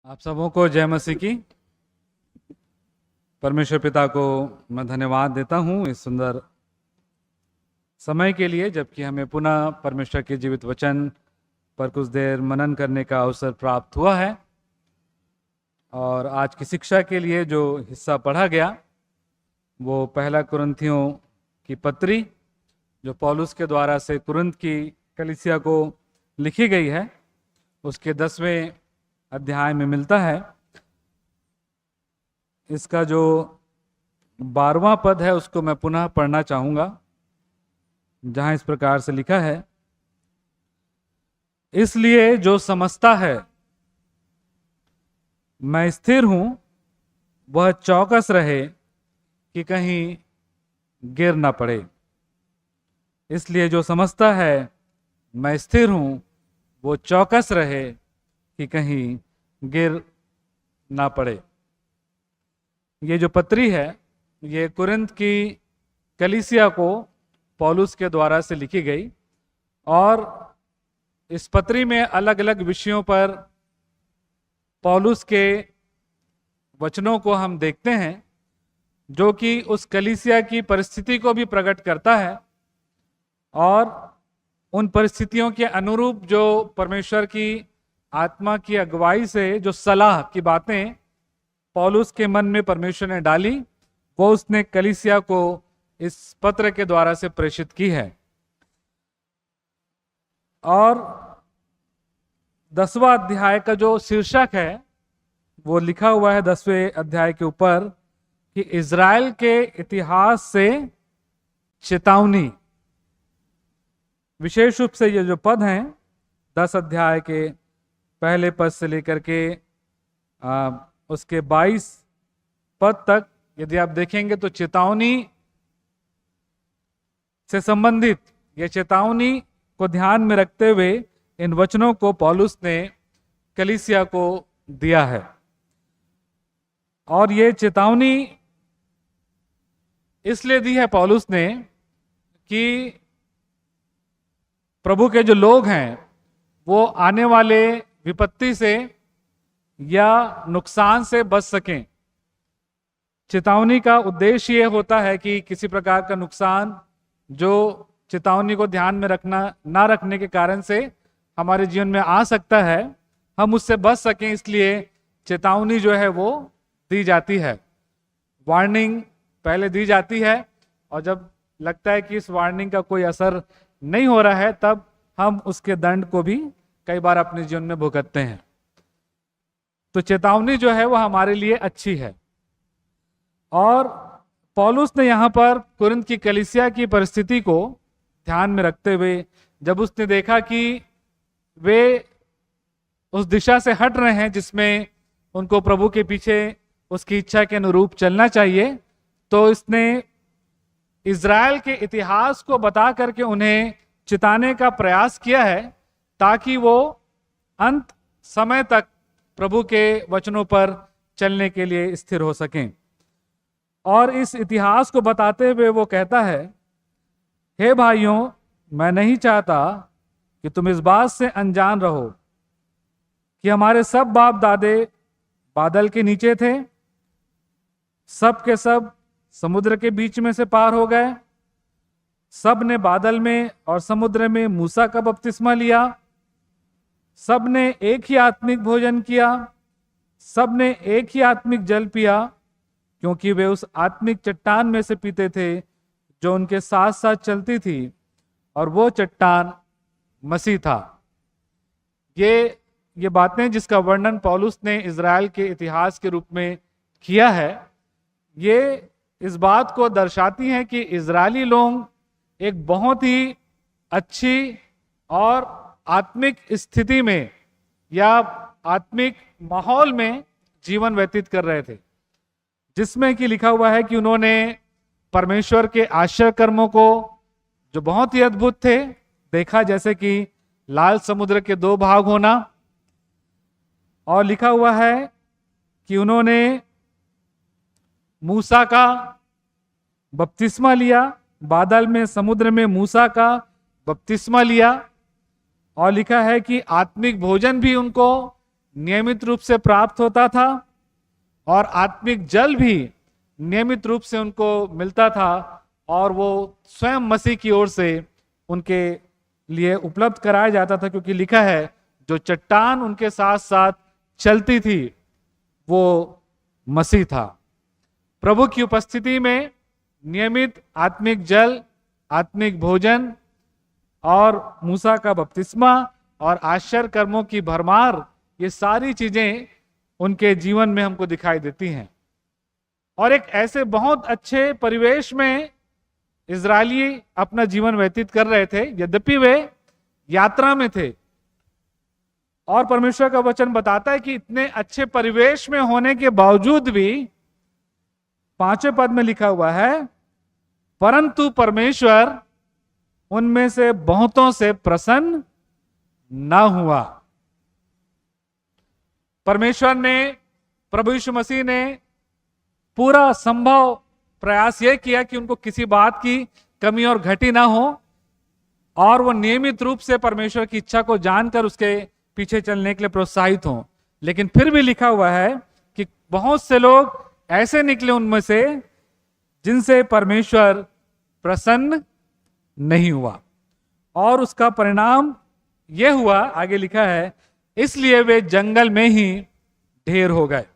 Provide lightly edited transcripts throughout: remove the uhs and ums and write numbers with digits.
आप सबों को जय मसीह की। परमेश्वर पिता को मैं धन्यवाद देता हूँ इस सुंदर समय के लिए, जबकि हमें पुनः परमेश्वर के जीवित वचन पर कुछ देर मनन करने का अवसर प्राप्त हुआ है। और आज की शिक्षा के लिए जो हिस्सा पढ़ा गया वो पहला कुरिन्थियों की पत्री जो पौलुस के द्वारा से कुरिन्थ की कलीसिया को लिखी गई है, उसके 10वें अध्याय में मिलता है। इसका जो 12वां पद है उसको मैं पुनः पढ़ना चाहूंगा, जहां इस प्रकार से लिखा है, इसलिए जो समझता है मैं स्थिर हूं वह चौकस रहे कि कहीं गिर ना पड़े। इसलिए जो समझता है मैं स्थिर हूं वो चौकस रहे कि कहीं गिर ना पड़े। ये जो पत्री है ये कुरिन्थ की कलीसिया को पौलुस के द्वारा से लिखी गई, और इस पत्री में अलग अलग विषयों पर पौलुस के वचनों को हम देखते हैं, जो कि उस कलीसिया की परिस्थिति को भी प्रकट करता है और उन परिस्थितियों के अनुरूप जो परमेश्वर की आत्मा की अगुवाई से जो सलाह की बातें पौलुस के मन में परमेश्वर ने डाली, वो उसने कलीसिया को इस पत्र के द्वारा से प्रेषित की है। और 10वां अध्याय का जो शीर्षक है वो लिखा हुआ है 10वें अध्याय के ऊपर कि इज़राइल के इतिहास से चेतावनी। विशेष रूप से ये जो पद हैं 10 अध्याय के पहले पद से लेकर के उसके 22 पद तक, यदि आप देखेंगे तो चेतावनी से संबंधित ये चेतावनी को ध्यान में रखते हुए इन वचनों को पौलुस ने कलीसिया को दिया है। और ये चेतावनी इसलिए दी है पौलुस ने कि प्रभु के जो लोग हैं वो आने वाले विपत्ति से या नुकसान से बच सकें। चेतावनी का उद्देश्य ये होता है कि किसी प्रकार का नुकसान जो चेतावनी को ध्यान में ना रखने के कारण से हमारे जीवन में आ सकता है, हम उससे बच सकें। इसलिए चेतावनी जो है वो दी जाती है, वार्निंग पहले दी जाती है, और जब लगता है कि इस वार्निंग का कोई असर नहीं हो रहा है तब हम उसके दंड को भी कई बार अपने जीवन में भुगतते हैं। तो चेतावनी जो है वो हमारे लिए अच्छी है। और पौलुस ने यहाँ पर कुरिन्थ की कलीसिया की परिस्थिति को ध्यान में रखते हुए जब उसने देखा कि वे उस दिशा से हट रहे हैं जिसमें उनको प्रभु के पीछे उसकी इच्छा के अनुरूप चलना चाहिए, तो इसने इज़राइल के इतिहास को बता करके उन्हें चिताने का प्रयास किया है, ताकि वो अंत समय तक प्रभु के वचनों पर चलने के लिए स्थिर हो सकें। और इस इतिहास को बताते हुए वो कहता है, हे भाइयों, मैं नहीं चाहता कि तुम इस बात से अनजान रहो कि हमारे सब बाप दादे बादल के नीचे थे, सब के सब समुद्र के बीच में से पार हो गए, सब ने बादल में और समुद्र में मूसा का बपतिस्मा लिया, सब ने एक ही आत्मिक भोजन किया, सब ने एक ही आत्मिक जल पिया, क्योंकि वे उस आत्मिक चट्टान में से पीते थे जो उनके साथ साथ चलती थी, और वो चट्टान मसीह था। ये बातें जिसका वर्णन पौलुस ने इज़राइल के इतिहास के रूप में किया है, ये इस बात को दर्शाती हैं कि इज़राइली लोग एक बहुत ही अच्छी और आत्मिक स्थिति में या आत्मिक माहौल में जीवन व्यतीत कर रहे थे, जिसमें कि लिखा हुआ है कि उन्होंने परमेश्वर के आश्चर्य कर्मों को जो बहुत ही अद्भुत थे देखा, जैसे कि लाल समुद्र के 2 भाग होना, और लिखा हुआ है कि उन्होंने मूसा का बपतिस्मा लिया, बादल में समुद्र में मूसा का बपतिस्मा लिया, और लिखा है कि आत्मिक भोजन भी उनको नियमित रूप से प्राप्त होता था और आत्मिक जल भी नियमित रूप से उनको मिलता था, और वो स्वयं मसीह की ओर से उनके लिए उपलब्ध कराया जाता था, क्योंकि लिखा है जो चट्टान उनके साथ साथ चलती थी वो मसीह था। प्रभु की उपस्थिति में नियमित आत्मिक जल, आत्मिक भोजन और मूसा का बपतिस्मा और आश्चर्य कर्मों की भरमार, ये सारी चीजें उनके जीवन में हमको दिखाई देती हैं। और एक ऐसे बहुत अच्छे परिवेश में इजरायली अपना जीवन व्यतीत कर रहे थे, यद्यपि वे यात्रा में थे। और परमेश्वर का वचन बताता है कि इतने अच्छे परिवेश में होने के बावजूद भी 5वें पद में लिखा हुआ है, परंतु परमेश्वर उनमें से बहुतों से प्रसन्न न हुआ। परमेश्वर ने, प्रभु यीशु मसीह ने पूरा संभव प्रयास यह किया कि उनको किसी बात की कमी और घटी ना हो, और वो नियमित रूप से परमेश्वर की इच्छा को जानकर उसके पीछे चलने के लिए प्रोत्साहित हों। लेकिन फिर भी लिखा हुआ है कि बहुत से लोग ऐसे निकले उनमें से जिनसे परमेश्वर प्रसन्न नहीं हुआ, और उसका परिणाम यह हुआ, आगे लिखा है, इसलिए वे जंगल में ही ढेर हो गए।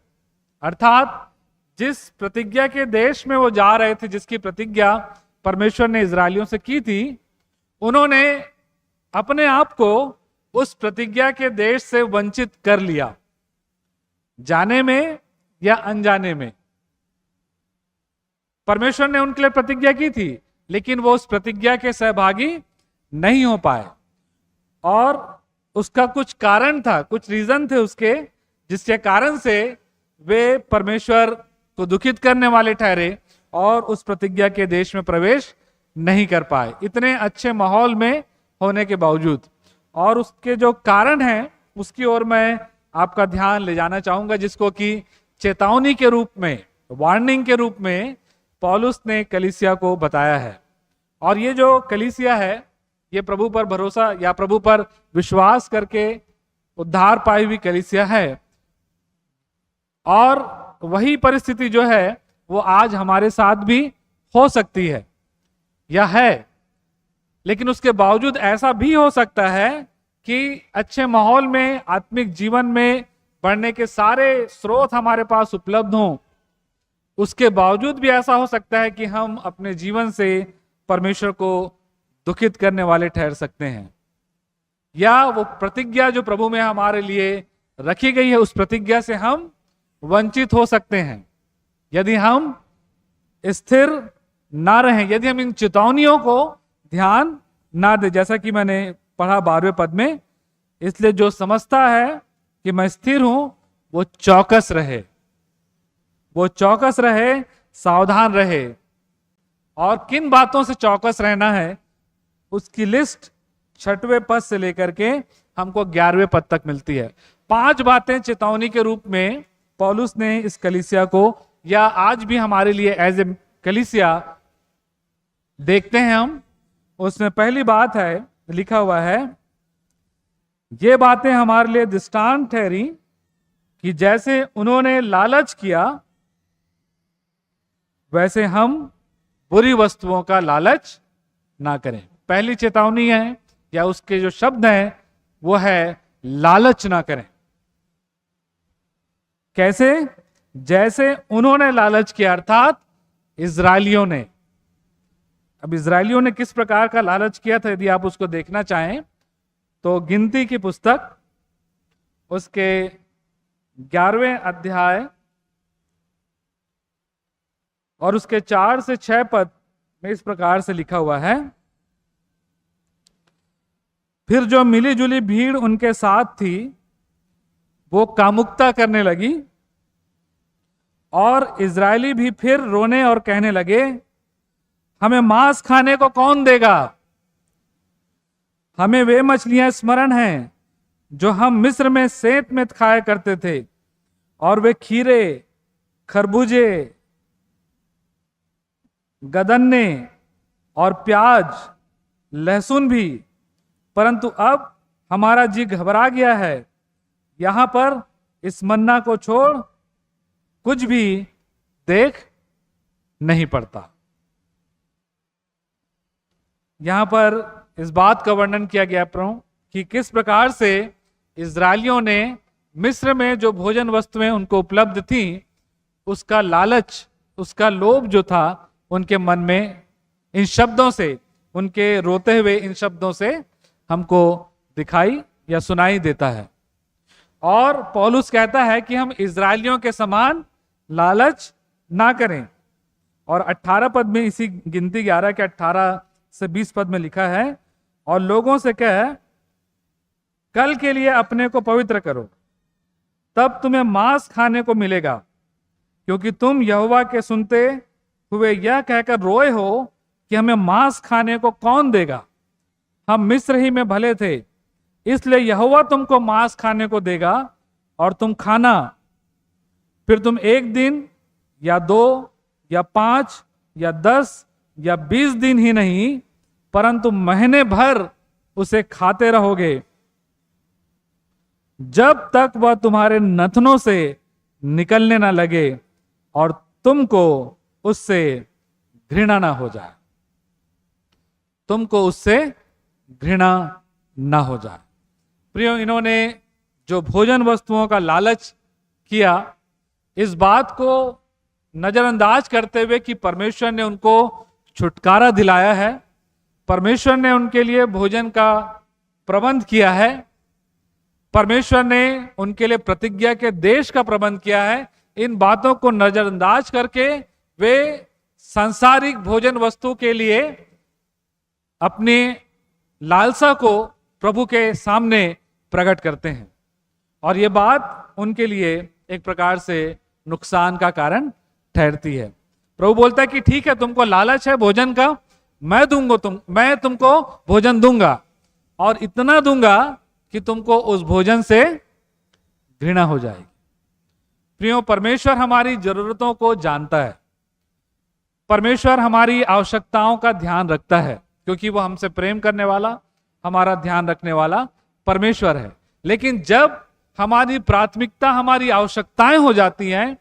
अर्थात जिस प्रतिज्ञा के देश में वो जा रहे थे, जिसकी प्रतिज्ञा परमेश्वर ने इजरायलियों से की थी, उन्होंने अपने आप को उस प्रतिज्ञा के देश से वंचित कर लिया, जाने में या अनजाने में। परमेश्वर ने उनके लिए प्रतिज्ञा की थी, लेकिन वो उस प्रतिज्ञा के सहभागी नहीं हो पाए, और उसका कुछ कारण था, कुछ रीजन थे उसके, जिसके कारण से वे परमेश्वर को दुखित करने वाले ठहरे और उस प्रतिज्ञा के देश में प्रवेश नहीं कर पाए, इतने अच्छे माहौल में होने के बावजूद। और उसके जो कारण हैं उसकी ओर मैं आपका ध्यान ले जाना चाहूंगा, जिसको कि चेतावनी के रूप में, वार्निंग के रूप में पौलुस ने कलीसिया को बताया है। और ये जो कलीसिया है, ये प्रभु पर भरोसा या प्रभु पर विश्वास करके उद्धार पाई हुई कलीसिया है, और वही परिस्थिति जो है वो आज हमारे साथ भी हो सकती है या है। लेकिन उसके बावजूद ऐसा भी हो सकता है कि अच्छे माहौल में, आत्मिक जीवन में बढ़ने के सारे स्रोत हमारे पास उपलब्ध हों, उसके बावजूद भी ऐसा हो सकता है कि हम अपने जीवन से परमेश्वर को दुखित करने वाले ठहर सकते हैं, या वो प्रतिज्ञा जो प्रभु में हमारे लिए रखी गई है, उस प्रतिज्ञा से हम वंचित हो सकते हैं यदि हम स्थिर ना रहें, यदि हम इन चेतावनियों को ध्यान ना दे। जैसा कि मैंने पढ़ा 12वें पद में, इसलिए जो समझता है कि मैं स्थिर हूं वो चौकस रहे, वो चौकस रहे, सावधान रहे। और किन बातों से चौकस रहना है उसकी लिस्ट 6वें पद से लेकर के हमको 11वें पद तक मिलती है। 5 बातें चेतावनी के रूप में पौलुस ने इस कलीसिया को, या आज भी हमारे लिए एज ए कलीसिया देखते हैं हम। उसमें पहली बात है, लिखा हुआ है, ये बातें हमारे लिए दृष्टांत ठहरी कि जैसे उन्होंने लालच किया वैसे हम बुरी वस्तुओं का लालच ना करें। पहली चेतावनी है, या उसके जो शब्द हैं वो है लालच ना करें। कैसे? जैसे उन्होंने लालच किया, अर्थात इजरायलियों ने। अब इजरायलियों ने किस प्रकार का लालच किया था, यदि आप उसको देखना चाहें तो गिनती की पुस्तक उसके 11वें अध्याय और उसके 4 से 6 पद में इस प्रकार से लिखा हुआ है, फिर जो मिली जुली भीड़ उनके साथ थी वो कामुकता करने लगी, और इजरायली भी फिर रोने और कहने लगे, हमें मांस खाने को कौन देगा? हमें वे मछलियां स्मरण हैं जो हम मिस्र में सेंत में खाया करते थे, और वे खीरे, खरबूजे, गदन्ने और प्याज, लहसुन भी, परंतु अब हमारा जी घबरा गया है। यहां पर इस मन्ना को छोड़ कुछ भी देख नहीं पड़ता। यहां पर इस बात का वर्णन किया गया प्रभु कि किस प्रकार से इजरायलियों ने मिस्र में जो भोजन वस्तुएं उनको उपलब्ध थी, उसका लालच, उसका लोभ जो था उनके मन में इन शब्दों से, उनके रोते हुए इन शब्दों से हमको दिखाई या सुनाई देता है। और पौलुस कहता है कि हम इजरायलियों के समान लालच ना करें। और 18 पद में, इसी गिनती 11 के 18 से 20 पद में लिखा है, और लोगों से कह, कल के लिए अपने को पवित्र करो, तब तुम्हें मांस खाने को मिलेगा, क्योंकि तुम यहोवा के सुनते हुए यह कहकर रोए हो कि हमें मांस खाने को कौन देगा, हम मिस्र ही में भले थे, इसलिए यहोवा तुमको मांस खाने को देगा और तुम खाना। फिर तुम 1 दिन या 2 या 5 या 10 या 20 दिन ही नहीं, परंतु महीने भर उसे खाते रहोगे, जब तक वह तुम्हारे नथनों से निकलने ना लगे और तुमको उससे घृणा ना हो जाए, तुमको उससे घृणा ना हो जाए। प्रियो, इन्होंने जो भोजन वस्तुओं का लालच किया, इस बात को नजरअंदाज करते हुए कि परमेश्वर ने उनको छुटकारा दिलाया है, परमेश्वर ने उनके लिए भोजन का प्रबंध किया है, परमेश्वर ने उनके लिए प्रतिज्ञा के देश का प्रबंध किया है, इन बातों को नजरअंदाज करके वे सांसारिक भोजन वस्तु के लिए अपनी लालसा को प्रभु के सामने प्रकट करते हैं। और ये बात उनके लिए एक प्रकार से नुकसान का कारण ठहरती है। प्रभु बोलता है कि ठीक है, तुमको लालच है भोजन का, मैं तुमको भोजन दूंगा, और इतना दूंगा कि तुमको उस भोजन से घृणा हो जाएगी। प्रियो, परमेश्वर हमारी जरूरतों को जानता है, परमेश्वर हमारी आवश्यकताओं का ध्यान रखता है, क्योंकि वो हमसे प्रेम करने वाला, हमारा ध्यान रखने वाला परमेश्वर है। लेकिन जब हमारी प्राथमिकता हमारी आवश्यकताएं हो जाती हैं,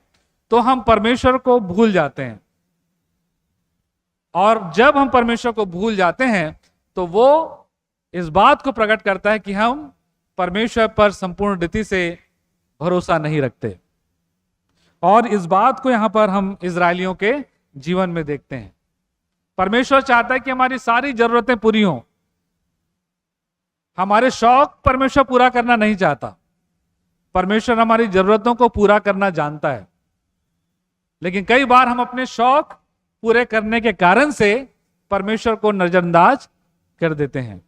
तो हम परमेश्वर को भूल जाते हैं, और जब हम परमेश्वर को भूल जाते हैं तो वो इस बात को प्रकट करता है कि हम परमेश्वर पर संपूर्ण रीति से भरोसा नहीं रखते। और इस बात को यहां पर हम इजरायलियों के जीवन में देखते हैं। परमेश्वर चाहता है कि हमारी सारी जरूरतें पूरी हों, हमारे शौक परमेश्वर पूरा करना नहीं चाहता, परमेश्वर हमारी जरूरतों को पूरा करना जानता है। लेकिन कई बार हम अपने शौक पूरे करने के कारण से परमेश्वर को नजरअंदाज कर देते हैं,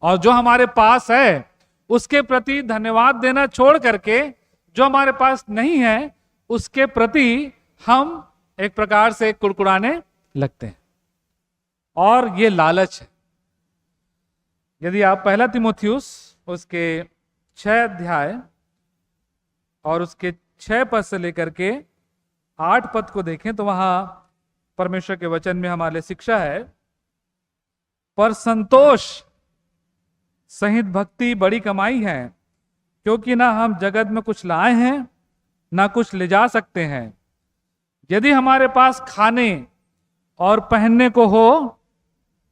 और जो हमारे पास है उसके प्रति धन्यवाद देना छोड़ करके जो हमारे पास नहीं है उसके प्रति हम एक प्रकार से कुड़कुड़ाने लगते हैं, और ये लालच है। यदि आप 1 तीमुथियुस उसके 6 अध्याय और उसके 6 पद से लेकर के 8 पद को देखें तो वहां परमेश्वर के वचन में हमारे लिए शिक्षा है, पर संतोष सहित भक्ति बड़ी कमाई है, क्योंकि ना हम जगत में कुछ लाए हैं ना कुछ ले जा सकते हैं। यदि हमारे पास खाने और पहनने को हो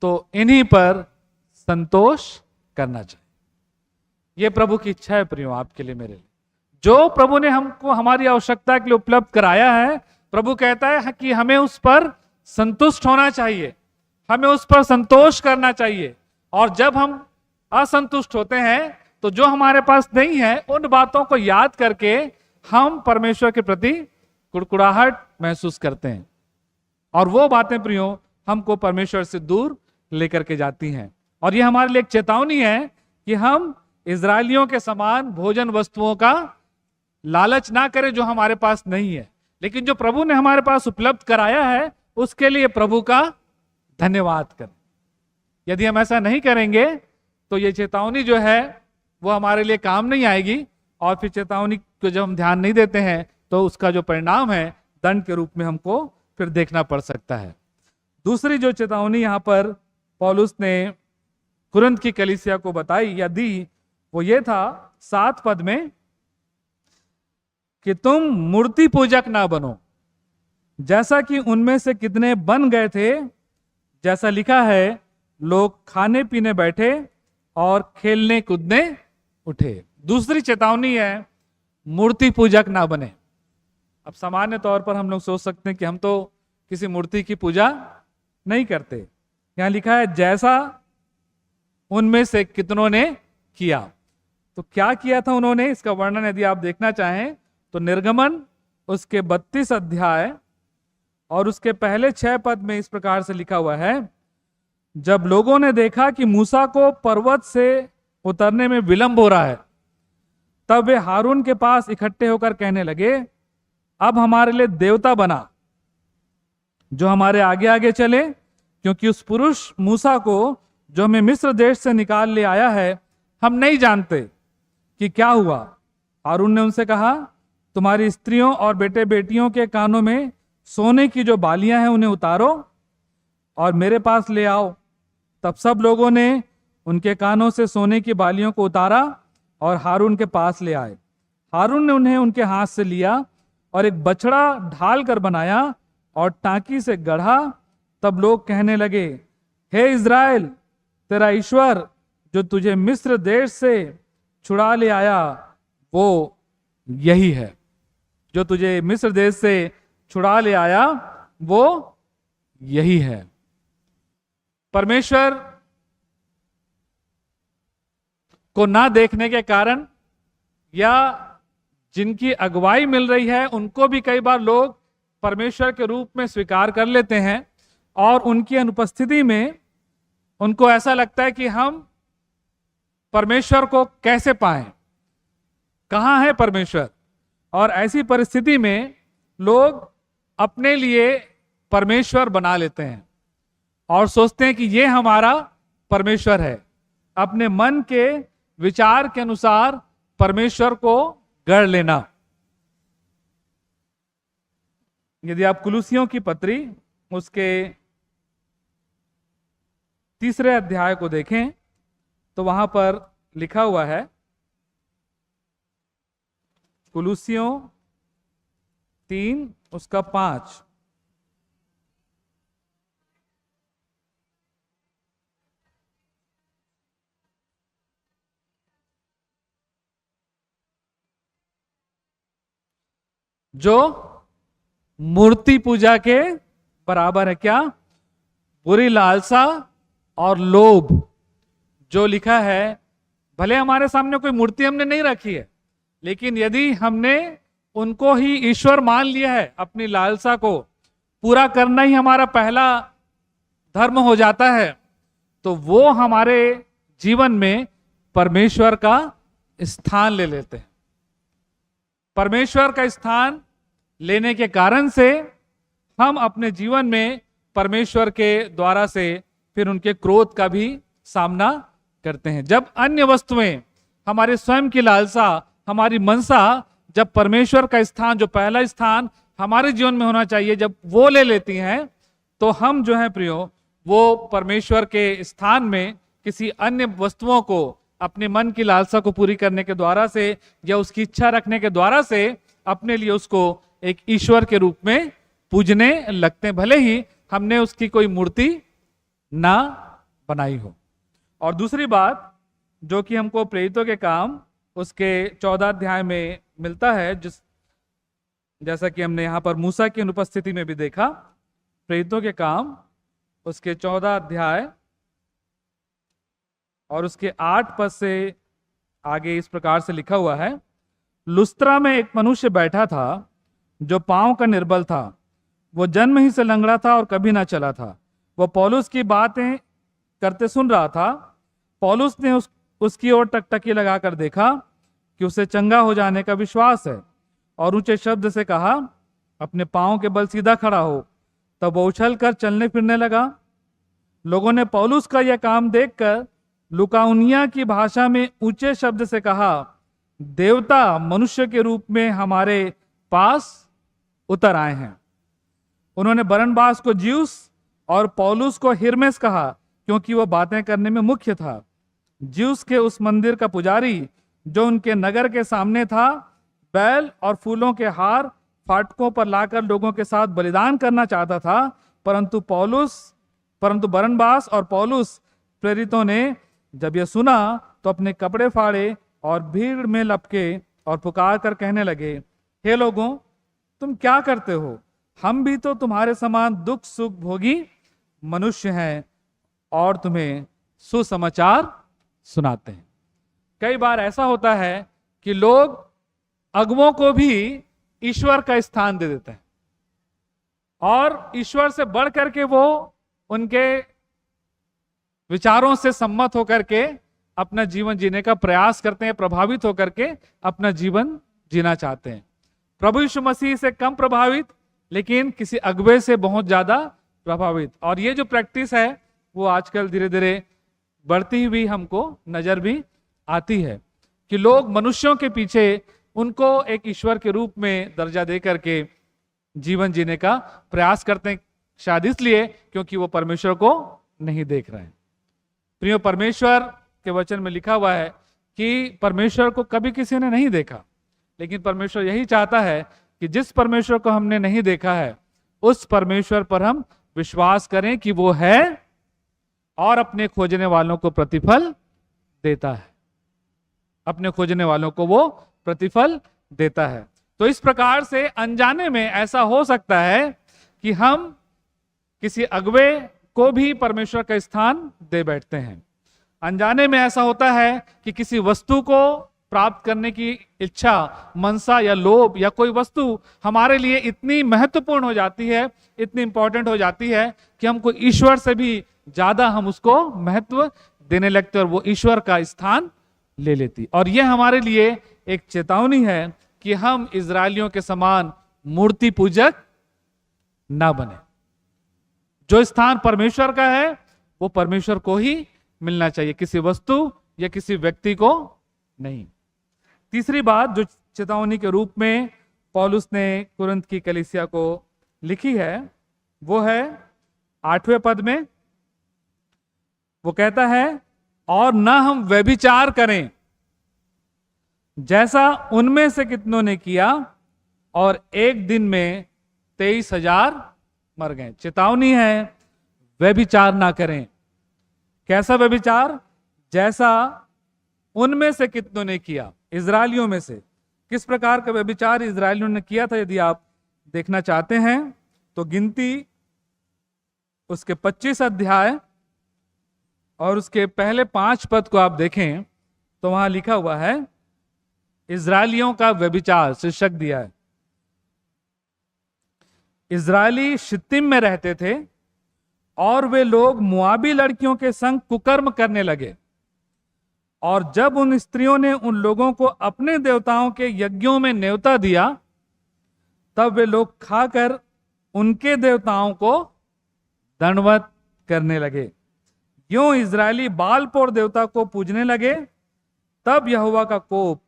तो इन्हीं पर संतोष करना चाहिए। यह प्रभु की इच्छा है प्रियो, आपके लिए, मेरे लिए। जो प्रभु ने हमको हमारी आवश्यकता के लिए उपलब्ध कराया है, प्रभु कहता है कि हमें उस पर संतुष्ट होना चाहिए, हमें उस पर संतोष करना चाहिए। और जब हम असंतुष्ट होते हैं तो जो हमारे पास नहीं है उन बातों को याद करके हम परमेश्वर के प्रति कुड़कुड़ाहट महसूस करते हैं, और वो बातें प्रियो हमको परमेश्वर से दूर लेकर के जाती हैं। और ये हमारे लिए एक चेतावनी है कि हम इजरायलियों के समान भोजन वस्तुओं का लालच ना करें जो हमारे पास नहीं है, लेकिन जो प्रभु ने हमारे पास उपलब्ध कराया है उसके लिए प्रभु का धन्यवाद करें। यदि हम ऐसा नहीं करेंगे तो ये चेतावनी जो है वो हमारे लिए काम नहीं आएगी, और फिर चेतावनी को जब हम ध्यान नहीं देते हैं तो उसका जो परिणाम है दंड के रूप में हमको फिर देखना पड़ सकता है। दूसरी जो चेतावनी यहाँ पर पौलुस ने कुरिन्थ की कलीसिया को बताई या दी, वो ये था 7 पद में, कि तुम मूर्ति पूजक ना बनो, जैसा कि उनमें से कितने बन गए थे, जैसा लिखा है, लोग खाने पीने बैठे और खेलने कूदने उठे। दूसरी चेतावनी है, मूर्ति पूजक ना बने। अब सामान्य तौर पर हम लोग सोच सकते हैं कि हम तो किसी मूर्ति की पूजा नहीं करते। यहां लिखा है जैसा उनमें से कितनों ने किया। तो क्या किया था उन्होंने, इसका वर्णन यदि आप देखना चाहें तो निर्गमन उसके 32 अध्याय और उसके पहले 6 पद में इस प्रकार से लिखा हुआ है, जब लोगों ने देखा कि मूसा को पर्वत से उतरने में विलंब हो रहा है, तब वे हारून के पास इकट्ठे होकर कहने लगे, अब हमारे लिए देवता बना जो हमारे आगे आगे चले, क्योंकि उस पुरुष मूसा को जो हमें मिस्र देश से निकाल ले आया है हम नहीं जानते कि क्या हुआ। हारून ने उनसे कहा, तुम्हारी स्त्रियों और बेटे बेटियों के कानों में सोने की जो बालियां हैं उन्हें उतारो और मेरे पास ले आओ। तब सब लोगों ने उनके कानों से सोने की बालियों को उतारा और हारून के पास ले आए। हारून ने उन्हें उनके हाथ से लिया और एक बछड़ा ढाल कर बनाया और टांकी से गढ़ा। तब लोग कहने लगे, हे इज़राइल, तेरा ईश्वर जो तुझे मिस्र देश से छुड़ा ले आया वो यही है। जो तुझे मिस्र देश से छुड़ा ले आया वो यही है। परमेश्वर को ना देखने के कारण या जिनकी अगुवाई मिल रही है उनको भी कई बार लोग परमेश्वर के रूप में स्वीकार कर लेते हैं और उनकी अनुपस्थिति में उनको ऐसा लगता है कि हम परमेश्वर को कैसे पाएं, कहां है परमेश्वर। और ऐसी परिस्थिति में लोग अपने लिए परमेश्वर बना लेते हैं और सोचते हैं कि ये हमारा परमेश्वर है। अपने मन के विचार के अनुसार परमेश्वर को गढ़ लेना। यदि आप कुलुसियों की पत्री उसके 3 अध्याय को देखें तो वहां पर लिखा हुआ है, कुलुसियों 3 उसका 5, जो मूर्ति पूजा के बराबर है। क्या? बुरी लालसा और लोभ। जो लिखा है, भले हमारे सामने कोई मूर्ति हमने नहीं रखी है, लेकिन यदि हमने उनको ही ईश्वर मान लिया है, अपनी लालसा को पूरा करना ही हमारा पहला धर्म हो जाता है, तो वो हमारे जीवन में परमेश्वर का स्थान ले लेते हैं। परमेश्वर का स्थान लेने के कारण से हम अपने जीवन में परमेश्वर के द्वारा से फिर उनके क्रोध का भी सामना करते हैं। जब अन्य वस्तुएं, हमारे स्वयं की लालसा, हमारी मनसा, जब परमेश्वर का स्थान, जो पहला स्थान हमारे जीवन में होना चाहिए, जब वो ले लेती हैं, तो हम जो है प्रियो, वो परमेश्वर के स्थान में किसी अन्य वस्तुओं को अपने मन की लालसा को पूरी करने के द्वारा से या उसकी इच्छा रखने के द्वारा से अपने लिए उसको एक ईश्वर के रूप में पूजने लगते हैं, भले ही हमने उसकी कोई मूर्ति ना बनाई हो। और दूसरी बात जो कि हमको प्रेरितों के काम उसके 14 अध्याय में मिलता है, जैसा कि हमने यहाँ पर मूसा की अनुपस्थिति में भी देखा, प्रेरितों के काम उसके 14 अध्याय और उसके 8 पद से आगे इस प्रकार से लिखा हुआ है, लुस्त्रा में एक मनुष्य बैठा था जो पांव का निर्बल था। वो जन्म ही से लंगड़ा था और कभी ना चला था। वो पौलुस की बातें करते सुन रहा था। पौलुस ने उसकी ओर टकटकी लगाकर देखा कि उसे चंगा हो जाने का विश्वास है और ऊंचे शब्द से कहा, अपने पांव के बल सीधा खड़ा हो। तब वो उछल कर चलने फिरने लगा। लोगों ने पौलुस का यह काम देखकर लुकाउनिया की भाषा में ऊंचे शब्द से कहा, देवता मनुष्य के रूप में हमारे पास उतर आए हैं। उन्होंने बरनबास को ज्यूस और पौलुस को हिरमेस कहा, क्योंकि वह बातें करने में मुख्य था। ज्यूस के उस मंदिर का पुजारी जो उनके नगर के सामने था, बैल और फूलों के हार फाटकों पर लाकर लोगों के साथ बलिदान करना चाहता था, परंतु बरनबास और पौलुस प्रेरितों ने जब यह सुना तो अपने कपड़े फाड़े और भीड़ में लपके और पुकार कर कहने लगे, हे लोगों, तुम क्या करते हो? हम भी तो तुम्हारे समान दुख सुख भोगी मनुष्य हैं और तुम्हें सुसमाचार सुनाते हैं। कई बार ऐसा होता है कि लोग अगुओं को भी ईश्वर का स्थान दे देते हैं और ईश्वर से बढ़ करके वो उनके विचारों से सम्मत होकर के अपना जीवन जीने का प्रयास करते हैं, प्रभावित होकर के अपना जीवन जीना चाहते हैं। प्रभु यीशु मसीह से कम प्रभावित, लेकिन किसी अगुवे से बहुत ज्यादा प्रभावित। और ये जो प्रैक्टिस है वो आजकल धीरे धीरे बढ़ती हुई हमको नजर भी आती है कि लोग मनुष्यों के पीछे उनको एक ईश्वर के रूप में दर्जा दे करके जीवन जीने का प्रयास करते हैं, शायद इसलिए क्योंकि वो परमेश्वर को नहीं देख रहे हैं। प्रियो, परमेश्वर के वचन में लिखा हुआ है कि परमेश्वर को कभी किसी ने नहीं देखा, लेकिन परमेश्वर यही चाहता है कि जिस परमेश्वर को हमने नहीं देखा है उस परमेश्वर पर हम विश्वास करें कि वो है और अपने खोजने वालों को प्रतिफल देता है। अपने खोजने वालों को वो प्रतिफल देता है। तो इस प्रकार से अनजाने में ऐसा हो सकता है कि हम किसी अगुवे को भी परमेश्वर का स्थान दे बैठते हैं। अनजाने में ऐसा होता है कि किसी वस्तु को प्राप्त करने की इच्छा, मनसा या लोभ या कोई वस्तु हमारे लिए इतनी महत्वपूर्ण हो जाती है, इतनी इंपॉर्टेंट हो जाती है कि हमको ईश्वर से भी ज्यादा हम उसको महत्व देने लगते और वो ईश्वर का स्थान ले लेती। और यह हमारे लिए एक चेतावनी है कि हम इजरायलियों के समान मूर्ति पूजक ना बने। जो स्थान परमेश्वर का है वो परमेश्वर को ही मिलना चाहिए, किसी वस्तु या किसी व्यक्ति को नहीं। तीसरी बात जो चेतावनी के रूप में पौलुस ने कुरिन्थ की कलीसिया को लिखी है वो है 8वें पद में। वो कहता है, और ना हम व्यभिचार करें जैसा उनमें से कितनों ने किया और एक दिन में 23,000 मर गए। चेतावनी है, व्यभिचार ना करें। कैसा व्यभिचार? जैसा उनमें से कितनों ने किया, इजरायलियों में से। किस प्रकार का व्यभिचार इजरायलियों ने किया था? यदि आप देखना चाहते हैं तो गिनती उसके 25 अध्याय और उसके पहले 5 पद को आप देखें तो वहां लिखा हुआ है, इजरायलियों का व्यभिचार शीर्षक दिया है। इजरायली शित्तीम में रहते थे और वे लोग मुआबी लड़कियों के संग कुकर्म करने लगे, और जब उन स्त्रियों ने उन लोगों को अपने देवताओं के यज्ञों में न्योता दिया तब वे लोग खाकर उनके देवताओं को दंडवत करने लगे। यूं इजरायली बालपोर देवता को पूजने लगे। तब यहोवा का कोप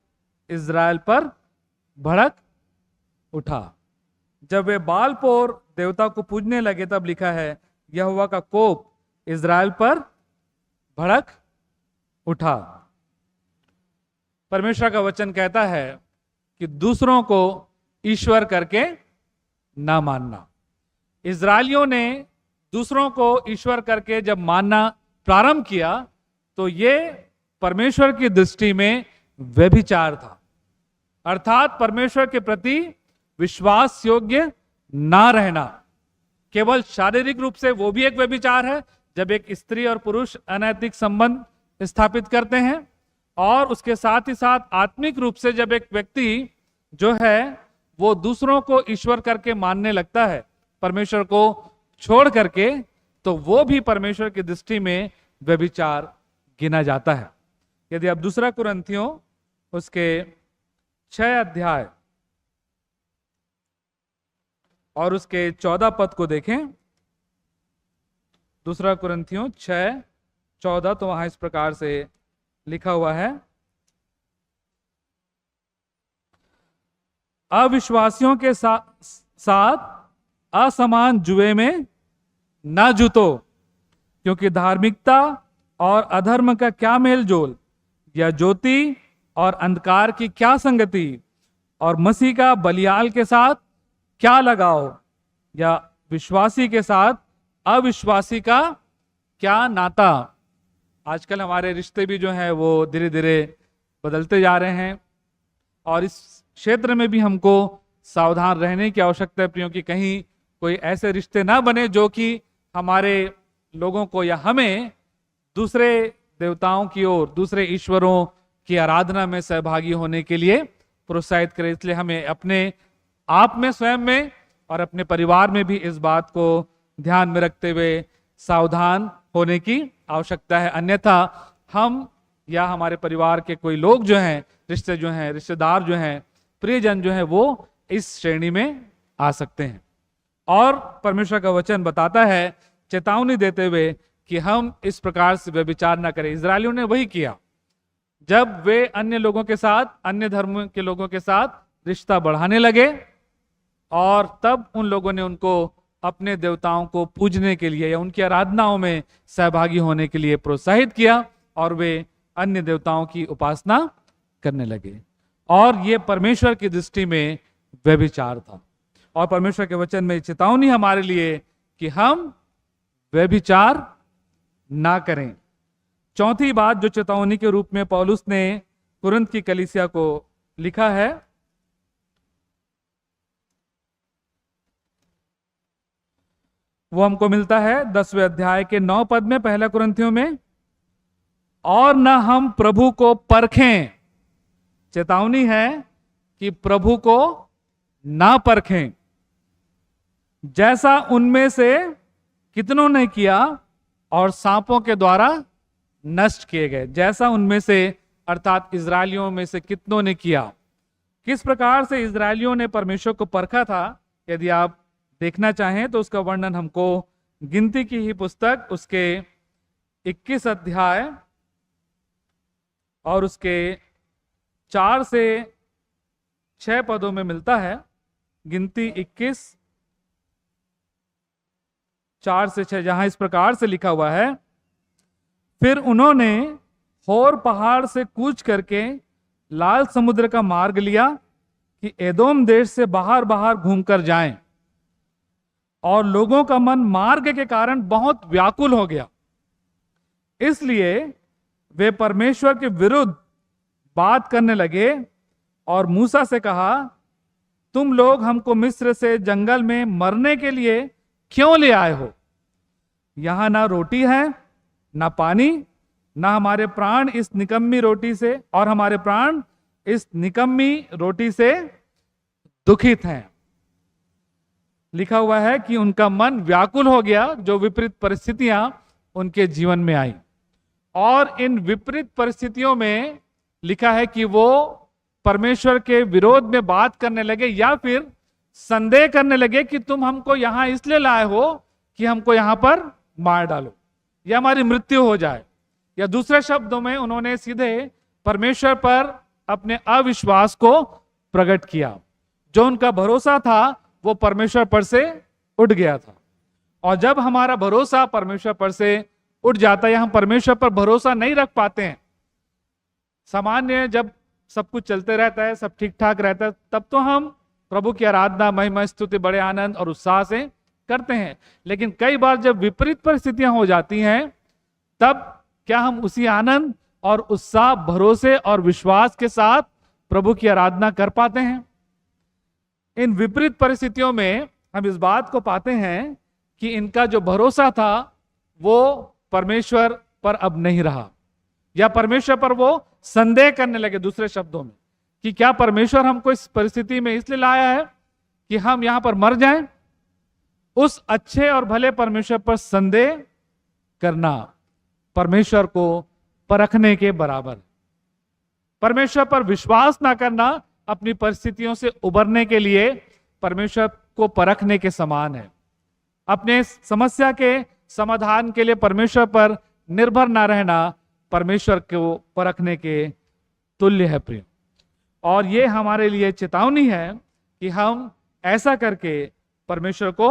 इजराइल पर भड़क उठा। जब वे बालपोर देवता को पूजने लगे तब लिखा है, यहोवा का कोप इजराइल पर भड़क उठा। परमेश्वर का वचन कहता है कि दूसरों को ईश्वर करके ना मानना। इजरायलियों ने दूसरों को ईश्वर करके जब मानना प्रारंभ किया तो ये परमेश्वर की दृष्टि में व्यभिचार था, अर्थात परमेश्वर के प्रति विश्वास योग्य ना रहना। केवल शारीरिक रूप से वो भी एक व्यभिचार है, जब एक स्त्री और पुरुष अनैतिक संबंध स्थापित करते हैं, और उसके साथ ही साथ आत्मिक रूप से जब एक व्यक्ति जो है वो दूसरों को ईश्वर करके मानने लगता है परमेश्वर को छोड़ करके, तो वो भी परमेश्वर की दृष्टि में व्यभिचार गिना जाता है। यदि आप दूसरा कुरिन्थियों उसके 6 अध्याय और उसके 14 पद को देखें, दूसरा कुरिन्थियों 6:14, तो वहां इस प्रकार से लिखा हुआ है, अविश्वासियों के साथ असमान जुए में ना जुतो, क्योंकि धार्मिकता और अधर्म का क्या मेल जोल, या ज्योति और अंधकार की क्या संगति, और मसीह का बलियाल के साथ क्या लगाव, या विश्वासी के साथ अविश्वासी का क्या नाता। आजकल हमारे रिश्ते भी जो है वो धीरे धीरे बदलते जा रहे हैं, और इस क्षेत्र में भी हमको सावधान रहने की आवश्यकता है प्रियो, कि कहीं कोई ऐसे रिश्ते ना बने जो कि हमारे लोगों को या हमें दूसरे देवताओं की ओर, दूसरे ईश्वरों की आराधना में सहभागी होने के लिए प्रोत्साहित करे। इसलिए हमें अपने आप में, स्वयं में और अपने परिवार में भी इस बात को ध्यान में रखते हुए सावधान होने की आवश्यकता है। अन्यथा हम या हमारे परिवार के कोई लोग जो हैं, रिश्तेदार जो हैं, प्रियजन जो हैं, वो इस श्रेणी में आ सकते हैं। और परमेश्वर का वचन बताता है, चेतावनी देते हुए, कि हम इस प्रकार से व्यभिचार न करें। इजरायलियों ने वही किया। जब वे अन्य लोगों के साथ, अन्य धर्म के लोगों के साथ रिश्ता बढ़ाने लगे, और तब उन लोगों ने उनको अपने देवताओं को पूजने के लिए या उनकी आराधनाओं में सहभागी होने के लिए प्रोत्साहित किया, और वे अन्य देवताओं की उपासना करने लगे। और ये परमेश्वर की दृष्टि में व्यभिचार था। और परमेश्वर के वचन में चेतावनी हमारे लिए कि हम व्यभिचार ना करें। चौथी बात जो चेतावनी के रूप में पौलुस ने कुरिन्थ की कलीसिया को लिखा है, वो हमको मिलता है 10वें अध्याय के 9 पद में, पहला कुरिन्थियों में। और न हम प्रभु को परखें। चेतावनी है कि प्रभु को ना परखें, जैसा उनमें से कितनों ने किया और सांपों के द्वारा नष्ट किए गए। जैसा उनमें से अर्थात इजरायलियों में से कितनों ने किया। किस प्रकार से इजरायलियों ने परमेश्वर को परखा था, यदि आप देखना चाहें तो उसका वर्णन हमको गिनती की ही पुस्तक उसके 21 अध्याय और उसके 4 से 6 पदों में मिलता है। गिनती 21 4 से 6, जहां इस प्रकार से लिखा हुआ है, फिर उन्होंने होर पहाड़ से कूच करके लाल समुद्र का मार्ग लिया कि एदोम देश से बाहर बाहर घूमकर जाएं, और लोगों का मन मार्ग के कारण बहुत व्याकुल हो गया। इसलिए वे परमेश्वर के विरुद्ध बात करने लगे और मूसा से कहा, तुम लोग हमको मिस्र से जंगल में मरने के लिए क्यों ले आए हो? यहां ना रोटी है ना पानी, ना हमारे प्राण इस निकम्मी रोटी से, और हमारे प्राण इस निकम्मी रोटी से दुखित हैं। लिखा हुआ है कि उनका मन व्याकुल हो गया, जो विपरीत परिस्थितियां उनके जीवन में आई। और इन विपरीत परिस्थितियों में लिखा है कि वो परमेश्वर के विरोध में बात करने लगे, या फिर संदेह करने लगे कि तुम हमको यहां इसलिए लाए हो कि हमको यहां पर मार डालो या हमारी मृत्यु हो जाए। या दूसरे शब्दों में उन्होंने सीधे परमेश्वर पर अपने अविश्वास को प्रकट किया। जो उनका भरोसा था वो परमेश्वर पर से उठ गया था। और जब हमारा भरोसा परमेश्वर पर से उठ जाता है, या हम परमेश्वर पर भरोसा नहीं रख पाते हैं, सामान्य जब सब कुछ चलते रहता है, सब ठीक ठाक रहता है, तब तो हम प्रभु की आराधना, महिमा, स्तुति बड़े आनंद और उत्साह से करते हैं। लेकिन कई बार जब विपरीत परिस्थितियां हो जाती हैं, तब क्या हम उसी आनंद और उत्साह, भरोसे और विश्वास के साथ प्रभु की आराधना कर पाते हैं? इन विपरीत परिस्थितियों में हम इस बात को पाते हैं कि इनका जो भरोसा था वो परमेश्वर पर अब नहीं रहा, या परमेश्वर पर वो संदेह करने लगे। दूसरे शब्दों में कि क्या परमेश्वर हमको इस परिस्थिति में इसलिए लाया है कि हम यहां पर मर जाएं? उस अच्छे और भले परमेश्वर पर संदेह करना परमेश्वर को परखने के बराबर। परमेश्वर पर विश्वास ना करना अपनी परिस्थितियों से उबरने के लिए परमेश्वर को परखने के समान है। अपने समस्या के समाधान के लिए परमेश्वर पर निर्भर ना रहना परमेश्वर को परखने के तुल्य है प्रिय। और ये हमारे लिए चेतावनी है कि हम ऐसा करके परमेश्वर को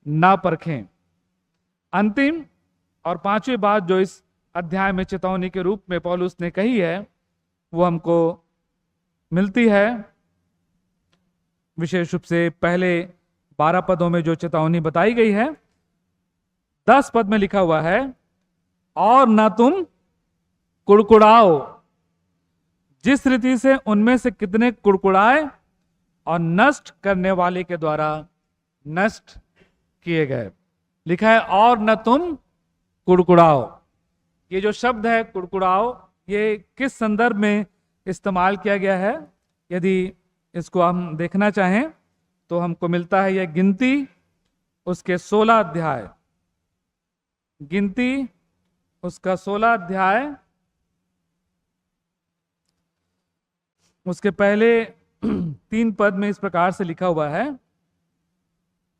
ना परखें। अंतिम और 5वीं बात जो इस अध्याय में चेतावनी के रूप में पौलुस ने कही है, वो हमको मिलती है विशेष रूप से पहले 12 पदों में जो चेतावनी बताई गई है, 10 पद में लिखा हुआ है, और न तुम कुड़कुड़ाओ, जिस रीति से उनमें से कितने कुड़कुड़ाए और नष्ट करने वाले के द्वारा नष्ट किए गए। लिखा है और न तुम कुड़कुड़ाओ। ये जो शब्द है कुड़कुड़ाओ, ये किस संदर्भ में इस्तेमाल किया गया है? यदि इसको हम देखना चाहें तो हमको मिलता है यह गिनती उसके 16 अध्याय, गिनती उसका 16 अध्याय, उसके पहले 3 पद में इस प्रकार से लिखा हुआ है,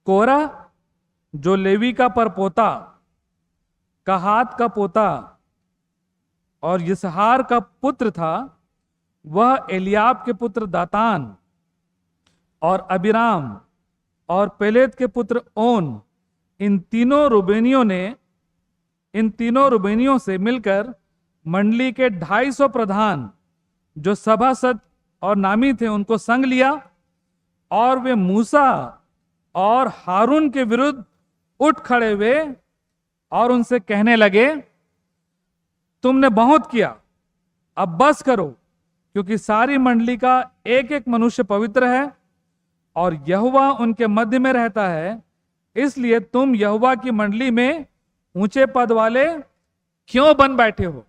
कोरा जो लेवी का परपोता, कहात का पोता और यिसहार का पुत्र था, वह एलियाब के पुत्र दातान और अबीराम और पेलेत के पुत्र ओन, इन तीनों रुबेनियों से मिलकर मंडली के 250 प्रधान जो सभासद और नामी थे उनको संग लिया, और वे मूसा और हारून के विरुद्ध उठ खड़े हुए और उनसे कहने लगे, तुमने बहुत किया, अब बस करो, क्योंकि सारी मंडली का एक एक मनुष्य पवित्र है और यहोवा उनके मध्य में रहता है, इसलिए तुम यहोवा की मंडली में ऊंचे पद वाले क्यों बन बैठे हो।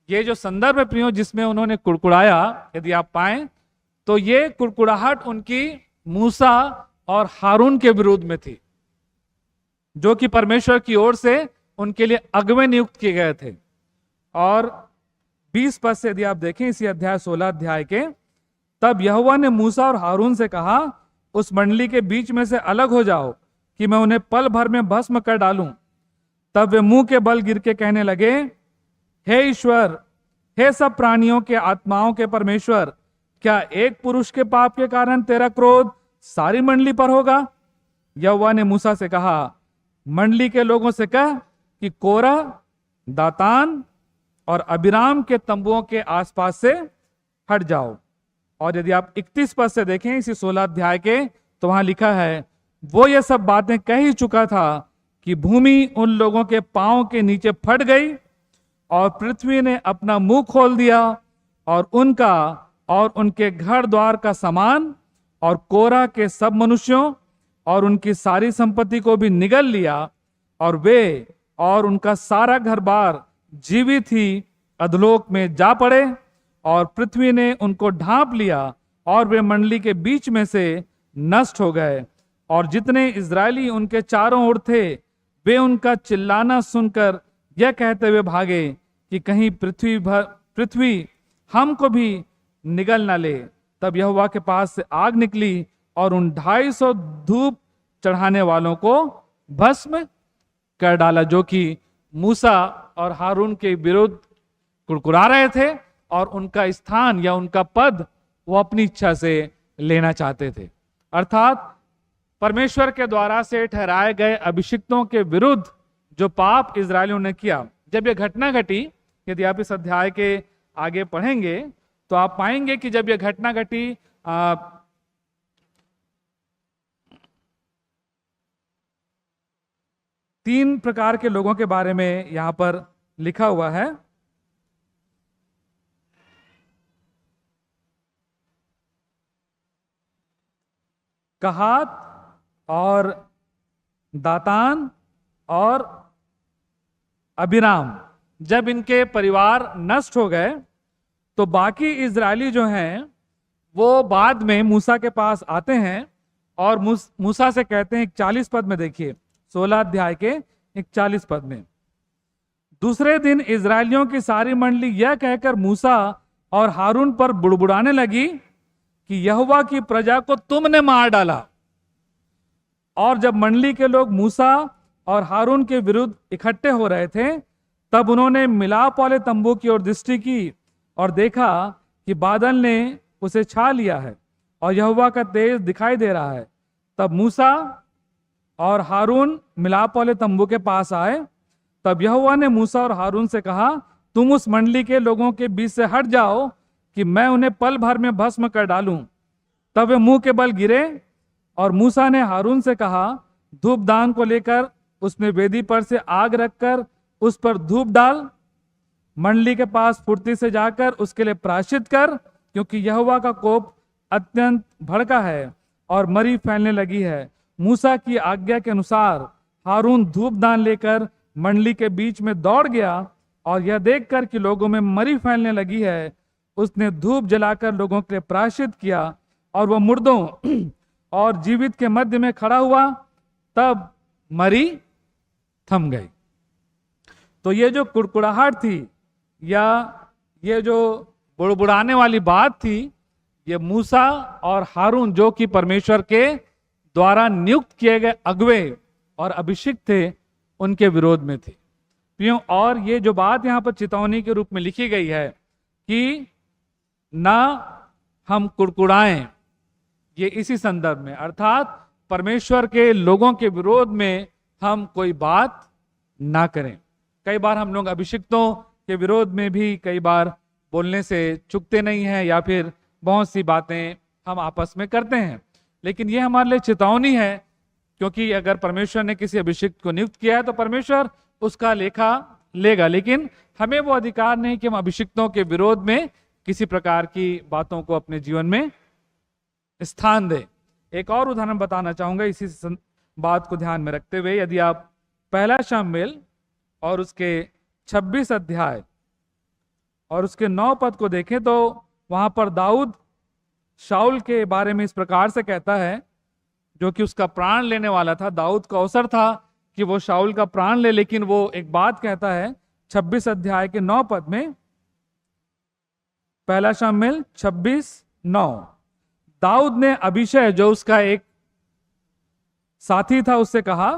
ये जो संदर्भ है प्रियो जिसमें उन्होंने कुड़कुड़ाया, यदि आप पाएं तो ये कुड़कुड़ाहट उनकी मूसा और हारून के विरुद्ध में थी, जो कि परमेश्वर की ओर से उनके लिए अगुवे नियुक्त किए गए थे। और 20 पद से यदि आप देखें इसी अध्याय 16 अध्याय के, तब यहोवा ने मूसा और हारून से कहा, उस मंडली के बीच में से अलग हो जाओ कि मैं उन्हें पल भर में भस्म कर डालूं। तब वे मुंह के बल गिर के कहने लगे, हे ईश्वर, हे सब प्राणियों के आत्माओं के परमेश्वर, क्या एक पुरुष के पाप के कारण तेरा क्रोध सारी मंडली पर होगा? यहोवा ने मूसा से कहा, मंडली के लोगों से कह कि कोरा, दातान और अबीराम के तंबुओं के आसपास से हट जाओ। और यदि आप 31 पद से देखें इसी 16 अध्याय के, तो वहां लिखा है, वो ये सब बातें कह ही चुका था कि भूमि उन लोगों के पांव के नीचे फट गई और पृथ्वी ने अपना मुंह खोल दिया और उनका और उनके घर द्वार का सामान और कोरा के सब मनुष्यों और उनकी सारी संपत्ति को भी निगल लिया, और वे और उनका सारा घर बार जीवित ही अधलोक में जा पड़े, और पृथ्वी ने उनको ढांप लिया और वे मंडली के बीच में से नष्ट हो गए। और जितने इजरायली उनके चारों ओर थे, वे उनका चिल्लाना सुनकर यह कहते हुए भागे कि कहीं पृथ्वी हमको भी निगल न ले। तब यहोवा के पास से आग निकली और उन 250 धूप चढ़ाने वालों को भस्म कर डाला, जो कि मूसा और हारून के विरुद्ध कुड़कुड़ा रहे थे और उनका स्थान या उनका पद वो अपनी इच्छा से लेना चाहते थे। अर्थात परमेश्वर के द्वारा से ठहराए गए अभिषिक्तों के विरुद्ध जो पाप इजरायलियों ने किया, जब यह घटना घटी, यदि आप इस अध्याय के आगे पढ़ेंगे तो आप पाएंगे कि जब यह घटना घटी, 3 प्रकार के लोगों के बारे में यहां पर लिखा हुआ है। कहात और दातान और अबीराम, जब इनके परिवार नष्ट हो गए तो बाकी इजरायली जो हैं वो बाद में मूसा के पास आते हैं और मूसा से कहते हैं, 41 पद में देखिए, 16 अध्याय के 41 पद में, दूसरे दिन इजरायलियों की सारी मंडली यह कहकर मूसा और हारून पर बुड़बुड़ाने लगी कि यहोवा की प्रजा को तुमने मार डाला। और जब मंडली के लोग मूसा और हारून के विरुद्ध इकट्ठे हो रहे थे, तब उन्होंने मिलाप वाले तंबू की ओर दृष्टि की और देखा कि बादल ने उसे छा लिया है और यहोवा का तेज दिखाई दे रहा है। तब मूसा और हारून मिलाप वाले तंबू के पास आए। तब यहोवा ने मूसा और हारून से कहा, तुम उस मंडली के लोगों के बीच से हट जाओ कि मैं उन्हें पल भर में भस्म कर डालूं। तब वे मुंह के बल गिरे और मूसा ने हारून से कहा, धूपदान को लेकर उसने वेदी पर से आग रखकर उस पर धूप डाल, मंडली के पास फुर्ती से जाकर उसके लिए प्रायश्चित कर, क्योंकि यहोवा का कोप अत्यंत भड़का है और मरी फैलने लगी है। मूसा की आज्ञा के अनुसार हारून धूपदान लेकर मंडली के बीच में दौड़ गया और यह देखकर कि लोगों में मरी फैलने लगी है, उसने धूप जलाकर लोगों के लिए प्रायश्चित किया और वह मुर्दों और जीवित के मध्य में खड़ा हुआ, तब मरी थम गई। तो ये जो कुड़कुड़ाहट थी या ये जो बुड़बुड़ाने वाली बात थी, ये मूसा और हारून जो कि परमेश्वर के द्वारा नियुक्त किए गए अगुवे और अभिषिक्त थे, उनके विरोध में थी। प्रियो, और ये जो बात यहाँ पर चेतावनी के रूप में लिखी गई है कि ना हम कुड़कुड़ाएं, ये इसी संदर्भ में, अर्थात परमेश्वर के लोगों के विरोध में हम कोई बात ना करें। कई बार हम लोग अभिषिक्तों के विरोध में भी कई बार बोलने से चूकते नहीं हैं, या फिर बहुत सी बातें हम आपस में करते हैं, लेकिन ये हमारे लिए चेतावनी है, क्योंकि अगर परमेश्वर ने किसी अभिषिक्त को नियुक्त किया है तो परमेश्वर उसका लेखा लेगा, लेकिन हमें वो अधिकार नहीं कि हम अभिषिक्तों के विरोध में किसी प्रकार की बातों को अपने जीवन में स्थान दें। एक और उदाहरण बताना चाहूंगा इसी बात को ध्यान में रखते हुए। यदि आप पहला शमूएल और उसके 26 अध्याय और उसके 9 पद को देखें तो वहां पर दाऊद शाऊल के बारे में इस प्रकार से कहता है, जो कि उसका प्राण लेने वाला था। दाऊद का अवसर था कि वो शाऊल का प्राण ले, लेकिन वो एक बात कहता है 26 अध्याय के 9 पद में, पहला शमूएल 26:9, दाऊद ने अभिषय जो उसका एक साथी था उससे कहा,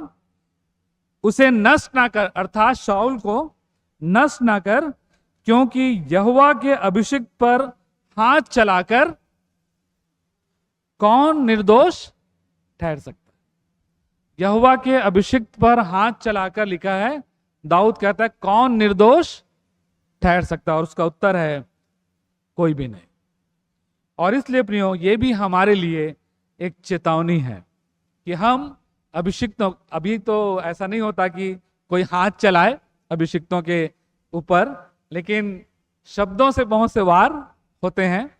उसे नष्ट ना कर, अर्थात शाऊल को नष्ट ना कर, क्योंकि यहोवा के अभिषिक्त पर हाथ चलाकर कौन निर्दोष ठहर सकता है। यहोवा के अभिषिक्त पर हाथ चलाकर लिखा है, दाऊद कहता है कौन निर्दोष ठहर सकता है, और उसका उत्तर है कोई भी नहीं। और इसलिए प्रियो, ये भी हमारे लिए एक चेतावनी है कि हम अभिषिक्तों, अभी तो ऐसा नहीं होता कि कोई हाथ चलाए अभिषिक्तों के ऊपर, लेकिन शब्दों से बहुत से वार होते हैं।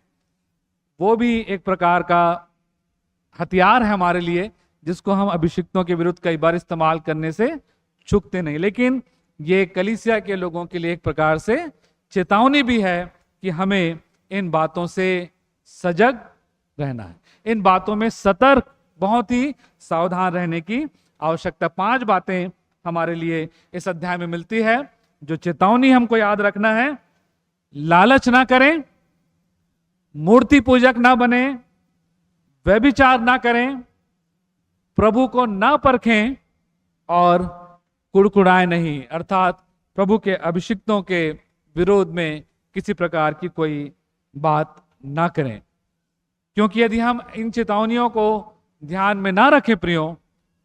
वो भी एक प्रकार का हथियार है हमारे लिए, जिसको हम अभिषिक्तों के विरुद्ध कई बार इस्तेमाल करने से चूकते नहीं। लेकिन ये कलीसिया के लोगों के लिए एक प्रकार से चेतावनी भी है कि हमें इन बातों से सजग रहना है, इन बातों में सतर्क, बहुत ही सावधान रहने की आवश्यकता। 5 बातें हमारे लिए इस अध्याय में मिलती है जो चेतावनी हमको याद रखना है। लालच ना करें, मूर्ति पूजक ना बने, व्यभिचार ना करें, प्रभु को ना परखें और कुड़कुड़ाए नहीं, अर्थात प्रभु के अभिषिक्तों के विरोध में किसी प्रकार की कोई बात ना करें। क्योंकि यदि हम इन चेतावनियों को ध्यान में ना रखें प्रियो,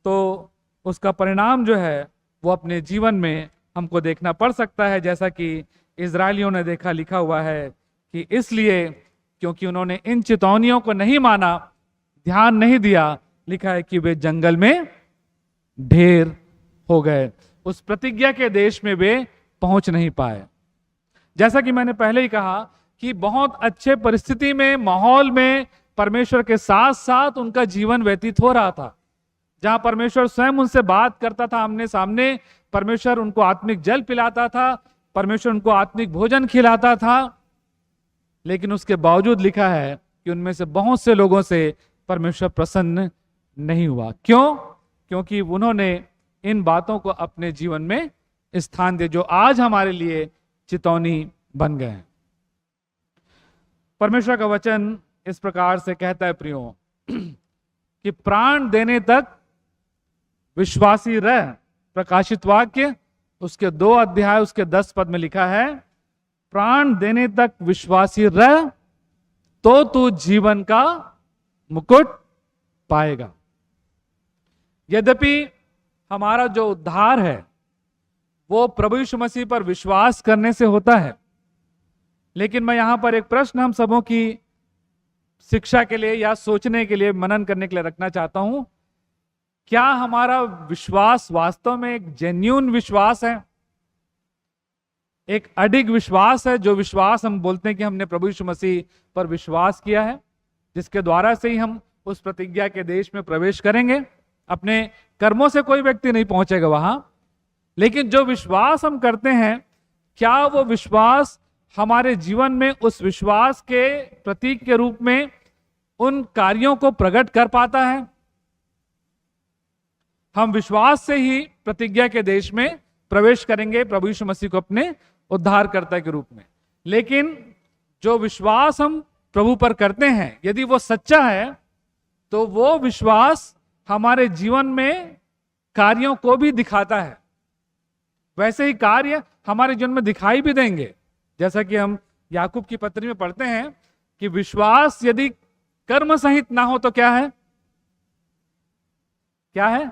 तो उसका परिणाम जो है वो अपने जीवन में हमको देखना पड़ सकता है, जैसा कि इजरायलियों ने देखा। लिखा हुआ है कि इसलिए क्योंकि उन्होंने इन चेतावनियों को नहीं माना, ध्यान नहीं दिया, लिखा है कि वे जंगल में ढेर हो गए, उस प्रतिज्ञा के देश में वे पहुंच नहीं पाए। जैसा कि मैंने पहले ही कहा कि बहुत अच्छे परिस्थिति में, माहौल में परमेश्वर के साथ साथ उनका जीवन व्यतीत हो रहा था, जहां परमेश्वर स्वयं उनसे बात करता था आमने सामने, परमेश्वर उनको आत्मिक जल पिलाता था, परमेश्वर उनको आत्मिक भोजन खिलाता था। लेकिन उसके बावजूद लिखा है कि उनमें से बहुत से लोगों से परमेश्वर प्रसन्न नहीं हुआ। क्यों? क्योंकि उन्होंने इन बातों को अपने जीवन में स्थान दिया, जो आज हमारे लिए चेतावनी बन गए हैं। परमेश्वर का वचन इस प्रकार से कहता है प्रियो कि प्राण देने तक विश्वासी रह। प्रकाशित वाक्य उसके 2 अध्याय उसके 10 पद में लिखा है, प्राण देने तक विश्वासी रह तो तू जीवन का मुकुट पाएगा। यद्यपि हमारा जो उद्धार है वो प्रभु यीशु मसीह पर विश्वास करने से होता है, लेकिन मैं यहां पर एक प्रश्न हम सबों की शिक्षा के लिए या सोचने के लिए, मनन करने के लिए रखना चाहता हूं। क्या हमारा विश्वास वास्तव में एक जेन्युइन विश्वास है, एक अडिग विश्वास है, जो विश्वास हम बोलते हैं कि हमने प्रभु यीशु मसीह पर विश्वास किया है, जिसके द्वारा से ही हम उस प्रतिज्ञा के देश में प्रवेश करेंगे। अपने कर्मों से कोई व्यक्ति नहीं पहुंचेगा वहां, लेकिन जो विश्वास हम करते हैं, क्या वो विश्वास हमारे जीवन में उस विश्वास के प्रतीक के रूप में उन कार्यों को प्रकट कर पाता है? हम विश्वास से ही प्रतिज्ञा के देश में प्रवेश करेंगे प्रभु यीशु मसीह को अपने उद्धारकर्ता के रूप में। लेकिन जो विश्वास हम प्रभु पर करते हैं, यदि वो सच्चा है, तो वो विश्वास हमारे जीवन में कार्यों को भी दिखाता है। वैसे ही कार्य हमारे जीवन में दिखाई भी देंगे, जैसा कि हम याकूब की पत्री में पढ़ते हैं कि विश्वास यदि कर्म सहित ना हो तो क्या है? क्या है?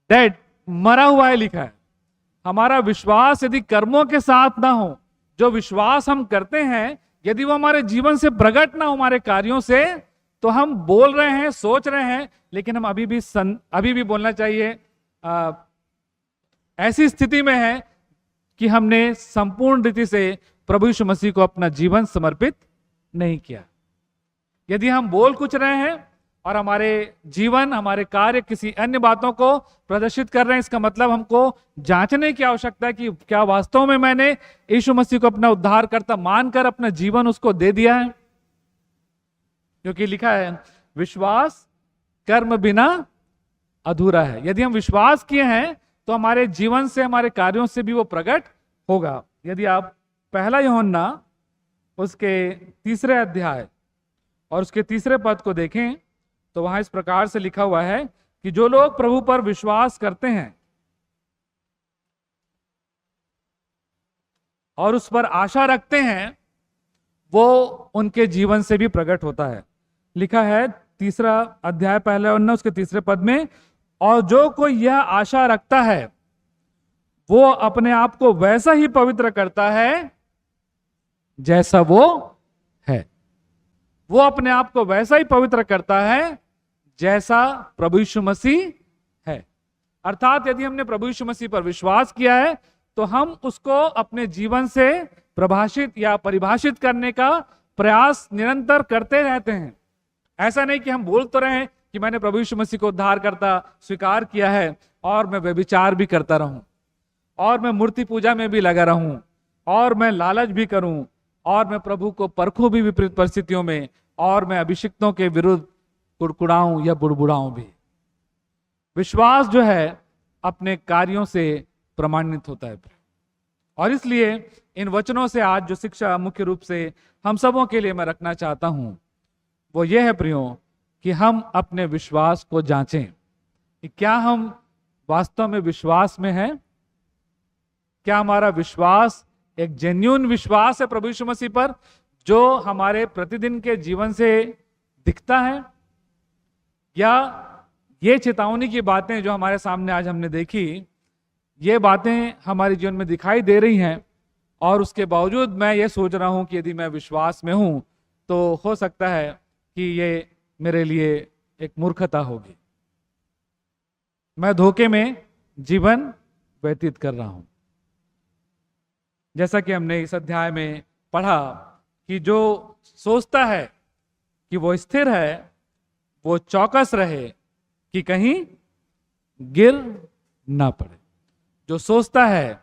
डेड, मरा हुआ है लिखा है। हमारा विश्वास यदि कर्मों के साथ ना हो, जो विश्वास हम करते हैं यदि वो हमारे जीवन से प्रकट ना हो, हमारे कार्यों से, तो हम बोल रहे हैं, सोच रहे हैं, लेकिन हम अभी भी बोलना चाहिए ऐसी स्थिति में है कि हमने संपूर्ण रीति से प्रभु यीशु मसीह को अपना जीवन समर्पित नहीं किया। यदि हम बोल कुछ रहे हैं और हमारे जीवन, हमारे कार्य किसी अन्य बातों को प्रदर्शित कर रहे हैं, इसका मतलब हमको जांचने की आवश्यकता है कि क्या वास्तव में मैंने यीशु मसीह को अपना उद्धारकर्ता मानकर अपना जीवन उसको दे दिया है। क्योंकि लिखा है विश्वास कर्म बिना अधूरा है। यदि हम विश्वास किए हैं तो हमारे जीवन से, हमारे कार्यों से भी वो प्रकट होगा। यदि आप पहला यूहन्ना उसके 3 अध्याय और उसके 3 पद को देखें तो वहां इस प्रकार से लिखा हुआ है कि जो लोग प्रभु पर विश्वास करते हैं और उस पर आशा रखते हैं, वो उनके जीवन से भी प्रकट होता है। लिखा है 3 अध्याय पहला यूहन्ना उसके 3 पद में, और जो कोई यह आशा रखता है वो अपने आप को वैसा ही पवित्र करता है जैसा वो है। वो अपने आप को वैसा ही पवित्र करता है जैसा प्रभु यीशु मसीह है। अर्थात यदि हमने प्रभु यीशु मसीह पर विश्वास किया है तो हम उसको अपने जीवन से प्रभाषित या परिभाषित करने का प्रयास निरंतर करते रहते हैं। ऐसा नहीं कि हम बोल तो रहे हैं कि मैंने प्रभु यीशु मसीह को उद्धारकर्ता स्वीकार किया है और मैं व्यभिचार भी करता रहूं, और मैं मूर्ति पूजा में भी लगा रहूं, और मैं लालच भी करूं, और मैं प्रभु को परखूं भी विपरीत परिस्थितियों में, और मैं अभिषिक्तों के विरुद्ध कुड़कुड़ाऊं या बुड़बुड़ाऊं भी। विश्वास जो है अपने कार्यों से प्रमाणित होता है। और इसलिए इन वचनों से आज जो शिक्षा मुख्य रूप से हम सबों के लिए मैं रखना चाहता हूं वो ये है प्रियो, कि हम अपने विश्वास को जांचें कि क्या हम वास्तव में विश्वास में हैं। क्या हमारा विश्वास एक जेन्युइन विश्वास है प्रभु यीशु मसीह पर, जो हमारे प्रतिदिन के जीवन से दिखता है, या ये चेतावनी की बातें जो हमारे सामने आज हमने देखी, ये बातें हमारे जीवन में दिखाई दे रही हैं, और उसके बावजूद मैं ये सोच रहा हूं कि यदि मैं विश्वास में हूं तो हो सकता है कि ये मेरे लिए एक मूर्खता होगी, मैं धोखे में जीवन व्यतीत कर रहा हूं। जैसा कि हमने इस अध्याय में पढ़ा कि जो सोचता है कि वो स्थिर है, वो चौकस रहे कि कहीं गिर ना पड़े। जो सोचता है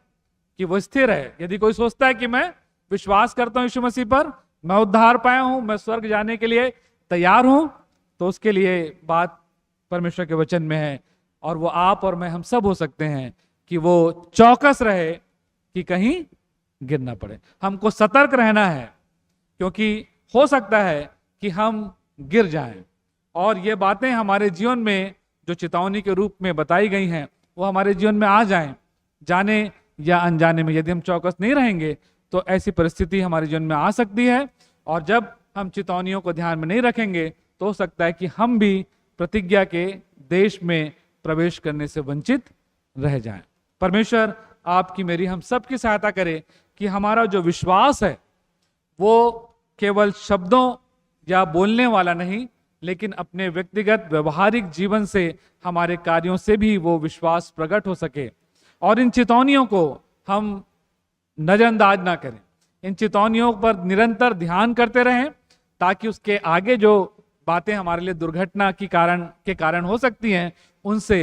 कि वो स्थिर है, यदि कोई सोचता है कि मैं विश्वास करता हूं यीशु मसीह पर, मैं उद्धार पाया हूं, मैं स्वर्ग जाने के लिए तैयार हूं, तो उसके लिए बात परमेश्वर के वचन में है, और वो आप और मैं हम सब हो सकते हैं कि वो चौकस रहे कि कहीं गिर ना पड़े। हमको सतर्क रहना है, क्योंकि हो सकता है कि हम गिर जाएं, और ये बातें हमारे जीवन में जो चेतावनी के रूप में बताई गई हैं वो हमारे जीवन में आ जाएं, जाने या अनजाने में। यदि हम चौकस नहीं रहेंगे तो ऐसी परिस्थिति हमारे जीवन में आ सकती है, और जब हम चेतावनियों को ध्यान में नहीं रखेंगे तो हो सकता है कि हम भी प्रतिज्ञा के देश में प्रवेश करने से वंचित रह जाएं। परमेश्वर आपकी मेरी हम सब की सहायता करे कि हमारा जो विश्वास है वो केवल शब्दों या बोलने वाला नहीं, लेकिन अपने व्यक्तिगत व्यवहारिक जीवन से, हमारे कार्यों से भी वो विश्वास प्रकट हो सके। और इन चेतावनियों को हम नजरअंदाज ना करें, इन चेतावनियों पर निरंतर ध्यान करते रहें, ताकि उसके आगे जो बातें हमारे लिए दुर्घटना के कारण हो सकती हैं, उनसे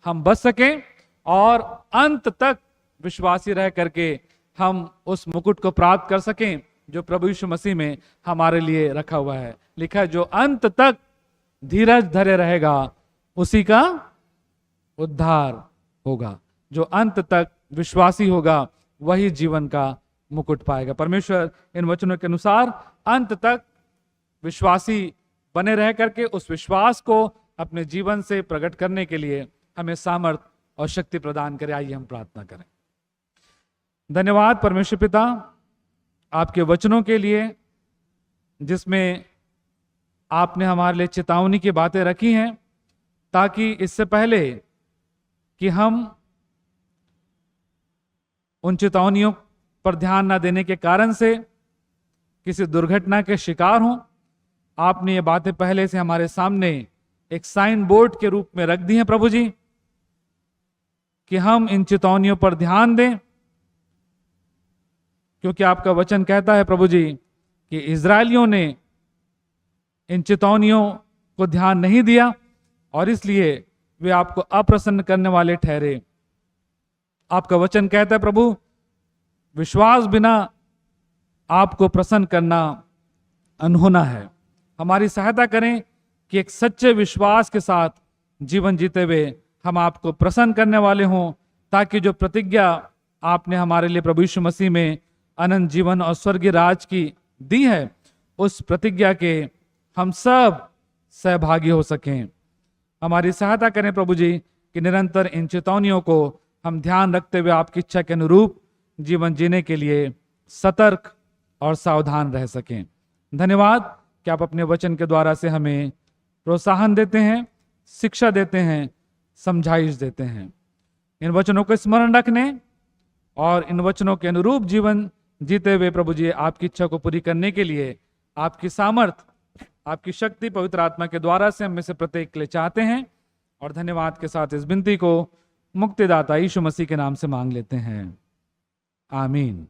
हम बच सकें और अंत तक विश्वासी रह करके हम उस मुकुट को प्राप्त कर सकें जो प्रभु यीशु मसीह में हमारे लिए रखा हुआ है। लिखा है, जो अंत तक धीरज धरे रहेगा उसी का उद्धार होगा। जो अंत तक विश्वासी होगा वही जीवन का मुकुट पाएगा। परमेश्वर इन वचनों के अनुसार अंत तक विश्वासी बने रह करके उस विश्वास को अपने जीवन से प्रकट करने के लिए हमें सामर्थ्य और शक्ति प्रदान करे। आइए हम प्रार्थना करें। धन्यवाद परमेश्वर पिता आपके वचनों के लिए, जिसमें आपने हमारे लिए चेतावनी की बातें रखी हैं, ताकि इससे पहले कि हम उन चेतावनियों पर ध्यान न देने के कारण से किसी दुर्घटना के शिकार हों, आपने ये बातें पहले से हमारे सामने एक साइन बोर्ड के रूप में रख दी हैं प्रभु जी, कि हम इन चेतावनियों पर ध्यान दें। क्योंकि आपका वचन कहता है प्रभु जी कि इजरायलियों ने इन चेतावनियों को ध्यान नहीं दिया और इसलिए वे आपको अप्रसन्न करने वाले ठहरे। आपका वचन कहता है प्रभु, विश्वास बिना आपको प्रसन्न करना अनहोना है। हमारी सहायता करें कि एक सच्चे विश्वास के साथ जीवन जीते हुए हम आपको प्रसन्न करने वाले हों, ताकि जो प्रतिज्ञा आपने हमारे लिए प्रभु यीशु मसीह में अनंत जीवन और स्वर्गीय राज की दी है, उस प्रतिज्ञा के हम सब सहभागी हो सकें। हमारी सहायता करें प्रभु जी कि निरंतर इन चेतावनियों को हम ध्यान रखते हुए आपकी इच्छा के अनुरूप जीवन जीने के लिए सतर्क और सावधान रह सकें। धन्यवाद कि आप अपने वचन के द्वारा से हमें प्रोत्साहन देते हैं, शिक्षा देते हैं, समझाइश देते हैं। इन वचनों को स्मरण रखने और इन वचनों के अनुरूप जीवन जीते हुए प्रभु जी आपकी इच्छा को पूरी करने के लिए आपकी सामर्थ, आपकी शक्ति पवित्र आत्मा के द्वारा से हम में से प्रत्येक के लिए चाहते हैं। और धन्यवाद के साथ इस विनती को मुक्तिदाता यीशु मसीह के नाम से मांग लेते हैं, आमीन।